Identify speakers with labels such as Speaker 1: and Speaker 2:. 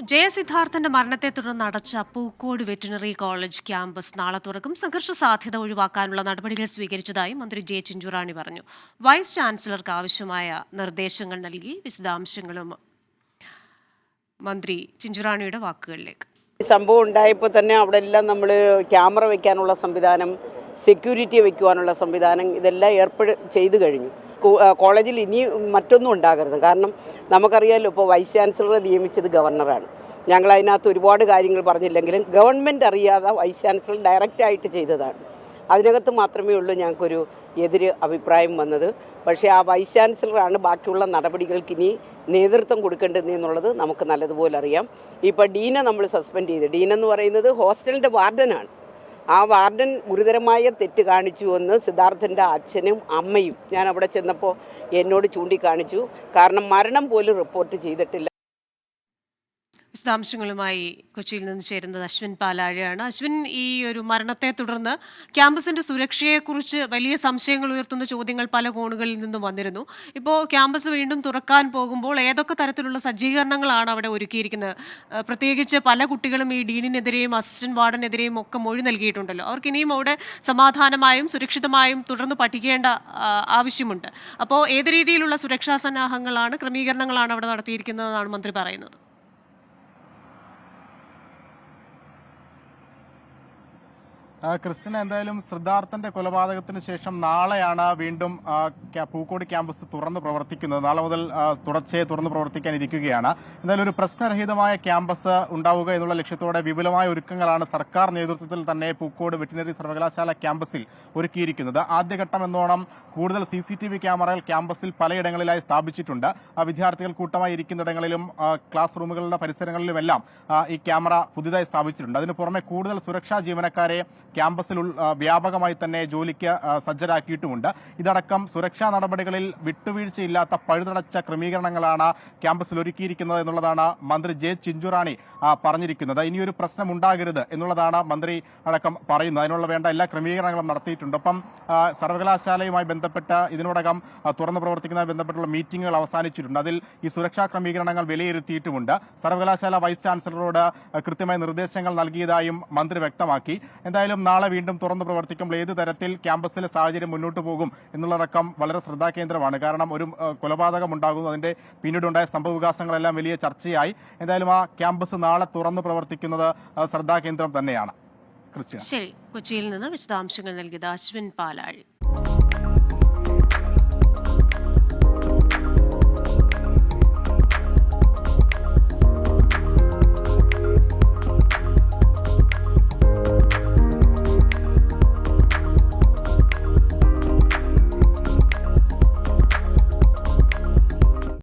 Speaker 1: ജയസിദ്ധാർത്ഥന്റെ മരണത്തെ തുടർന്ന് അടച്ച പൂക്കോട് വെറ്റിനറി കോളേജ് ക്യാമ്പസ് നാളെ തുറക്കും. സംഘർഷ സാധ്യത ഒഴിവാക്കാനുള്ള നടപടികൾ സ്വീകരിച്ചതായി മന്ത്രി ജെ ചിഞ്ചുറാണി പറഞ്ഞു. വൈസ് ചാൻസലർക്ക് ആവശ്യമായ നിർദ്ദേശങ്ങൾ നൽകി. വിശദാംശങ്ങളും മന്ത്രി ചിഞ്ചുറാണിയുടെ വാക്കുകളിലേക്ക്.
Speaker 2: സംഭവം ഉണ്ടായപ്പോൾ തന്നെ അവിടെ എല്ലാം നമ്മൾ ക്യാമറ വെക്കാനുള്ള സംവിധാനം, സെക്യൂരിറ്റി വെക്കുവാനുള്ള സംവിധാനം ഇതെല്ലാം ചെയ്തു കഴിഞ്ഞു. കോളേജിൽ ഇനി മറ്റൊന്നും ഉണ്ടാകരുത്. കാരണം നമുക്കറിയാമല്ലോ, ഇപ്പോൾ വൈസ് ചാൻസലറെ നിയമിച്ചത് ഗവർണറാണ്. ഞങ്ങൾ അതിനകത്ത് ഒരുപാട് കാര്യങ്ങൾ പറഞ്ഞില്ലെങ്കിലും ഗവൺമെൻറ് അറിയാതെ വൈസ് ചാൻസലർ ഡയറക്റ്റായിട്ട് ചെയ്തതാണ്. അതിനകത്ത് മാത്രമേ ഉള്ളൂ ഞങ്ങൾക്കൊരു എതിര് അഭിപ്രായം വന്നത്. പക്ഷേ ആ വൈസ് ചാൻസലറാണ് ബാക്കിയുള്ള നടപടികൾക്ക് ഇനി നേതൃത്വം കൊടുക്കേണ്ടതെന്നുള്ളത് നമുക്ക് നല്ലതുപോലെ അറിയാം. ഇപ്പോൾ ഡീനെ നമ്മൾ സസ്പെൻഡ് ചെയ്തു. ഡീനെന്ന് പറയുന്നത് ഹോസ്റ്റലിൻ്റെ വാർഡനാണ്. ആ വാർഡൻ ഗുരുതരമായ തെറ്റ് കാണിച്ചുവെന്ന് സിദ്ധാർത്ഥൻ്റെ അച്ഛനും അമ്മയും ഞാൻ അവിടെ ചെന്നപ്പോൾ എന്നോട് ചൂണ്ടിക്കാണിച്ചു. കാരണം മരണം പോലും റിപ്പോർട്ട് ചെയ്തിട്ടില്ല.
Speaker 1: വിശദാംശങ്ങളുമായി കൊച്ചിയിൽ നിന്ന് ചേരുന്നത് അശ്വിൻ പാലാഴയാണ്. അശ്വിൻ, ഈ ഒരു മരണത്തെ തുടർന്ന് ക്യാമ്പസിന്റെ സുരക്ഷയെക്കുറിച്ച് വലിയ സംശയങ്ങൾ ഉയർത്തുന്ന ചോദ്യങ്ങൾ പല കോണുകളിൽ നിന്നും വന്നിരുന്നു. ഇപ്പോൾ ക്യാമ്പസ് വീണ്ടും തുറക്കാൻ പോകുമ്പോൾ ഏതൊക്കെ തരത്തിലുള്ള സജ്ജീകരണങ്ങളാണ് അവിടെ ഒരുക്കിയിരിക്കുന്നത്? പ്രത്യേകിച്ച് പല കുട്ടികളും ഈ ഡീനിനെതിരെയും അസിസ്റ്റന്റ് വാർഡനെതിരെയും ഒക്കെ മൊഴി നൽകിയിട്ടുണ്ടല്ലോ. അവർക്ക് ഇനിയും അവിടെ സമാധാനമായും സുരക്ഷിതമായും തുടർന്ന് പഠിക്കേണ്ട ആവശ്യമുണ്ട്. അപ്പോൾ ഏത് രീതിയിലുള്ള സുരക്ഷാ സന്നാഹങ്ങളാണ്, ക്രമീകരണങ്ങളാണ് അവിടെ നടത്തിയിരിക്കുന്നതെന്നാണ് മന്ത്രി പറയുന്നത്?
Speaker 3: ക്രിസ്ത്യൻ, എന്തായാലും സിദ്ധാർത്ഥന്റെ കൊലപാതകത്തിന് ശേഷം നാളെയാണ് വീണ്ടും പൂക്കോട് ക്യാമ്പസ് തുറന്ന് പ്രവർത്തിക്കുന്നത്. നാളെ മുതൽ തുടർച്ചയായി തുറന്ന് പ്രവർത്തിക്കാനിരിക്കുകയാണ്. എന്തായാലും ഒരു പ്രശ്നരഹിതമായ ക്യാമ്പസ് ഉണ്ടാവുക എന്നുള്ള ലക്ഷ്യത്തോടെ വിപുലമായ ഒരുക്കങ്ങളാണ് സർക്കാർ നേതൃത്വത്തിൽ തന്നെ പൂക്കോട് വെറ്റിനറി സർവകലാശാല ക്യാമ്പസിൽ ഒരുക്കിയിരിക്കുന്നത്. ആദ്യഘട്ടം എന്നോണം കൂടുതൽ CCTV ക്യാമറകൾ ക്യാമ്പസിൽ പലയിടങ്ങളിലായി സ്ഥാപിച്ചിട്ടുണ്ട്. വിദ്യാർത്ഥികൾ കൂട്ടമായി ഇരിക്കുന്നിടങ്ങളിലും ക്ലാസ് റൂമുകളുടെ പരിസരങ്ങളിലുമെല്ലാം ഈ ക്യാമറ പുതിയതായി സ്ഥാപിച്ചിട്ടുണ്ട്. അതിനു പുറമെ കൂടുതൽ സുരക്ഷാ ജീവനക്കാരെ ക്യാമ്പസിൽ വ്യാപകമായി തന്നെ ജോലിക്ക് സജ്ജരാക്കിയിട്ടുമുണ്ട്. ഇതടക്കം സുരക്ഷാ നടപടികളിൽ വിട്ടുവീഴ്ചയില്ലാത്ത പഴുതടച്ച ക്രമീകരണങ്ങളാണ് ക്യാമ്പസിൽ ഒരുക്കിയിരിക്കുന്നത് എന്നുള്ളതാണ് മന്ത്രി ജെ ചിഞ്ചുറാണി പറഞ്ഞിരിക്കുന്നത്. ഇനിയൊരു പ്രശ്നം ഉണ്ടാകരുത് എന്നുള്ളതാണ് മന്ത്രി അടക്കം പറയുന്നത്. അതിനുള്ള വേണ്ട എല്ലാ ക്രമീകരണങ്ങളും നടത്തിയിട്ടുണ്ട്. ഒപ്പം സർവകലാശാലയുമായി ബന്ധപ്പെട്ട് ഇതിനോടകം തുറന്നു പ്രവർത്തിക്കുന്നതുമായി ബന്ധപ്പെട്ടുള്ള മീറ്റിംഗുകൾ അവസാനിച്ചിട്ടുണ്ട്. അതിൽ ഈ സുരക്ഷാ ക്രമീകരണങ്ങൾ വിലയിരുത്തിയിട്ടുമുണ്ട്. സർവകലാശാല വൈസ് ചാൻസലറോട് കൃത്യമായ നിർദ്ദേശങ്ങൾ നൽകിയതായും മന്ത്രി വ്യക്തമാക്കി. എന്തായാലും നാളെ വീണ്ടും തുറന്നു പ്രവർത്തിക്കുമ്പോൾ ഏത് തരത്തിൽ ക്യാമ്പസിലെ സാഹചര്യം മുന്നോട്ട് പോകും എന്നുള്ളടക്കം വളരെ ശ്രദ്ധാകേന്ദ്രമാണ്. കാരണം ഒരു കൊലപാതകം ഉണ്ടാകുന്നു, അതിന്റെ പിന്നീടുണ്ടായ സംഭവവികാസങ്ങളെല്ലാം വലിയ ചർച്ചയായി. എന്തായാലും ആ ക്യാമ്പസ് നാളെ തുറന്നു പ്രവർത്തിക്കുന്നത് ശ്രദ്ധാകേന്ദ്രം തന്നെയാണ്.
Speaker 1: ശരി, കൊച്ചിയിൽ നിന്ന് വിശദാംശങ്ങൾ നൽകിയത് അശ്വിൻ പാലാഴി.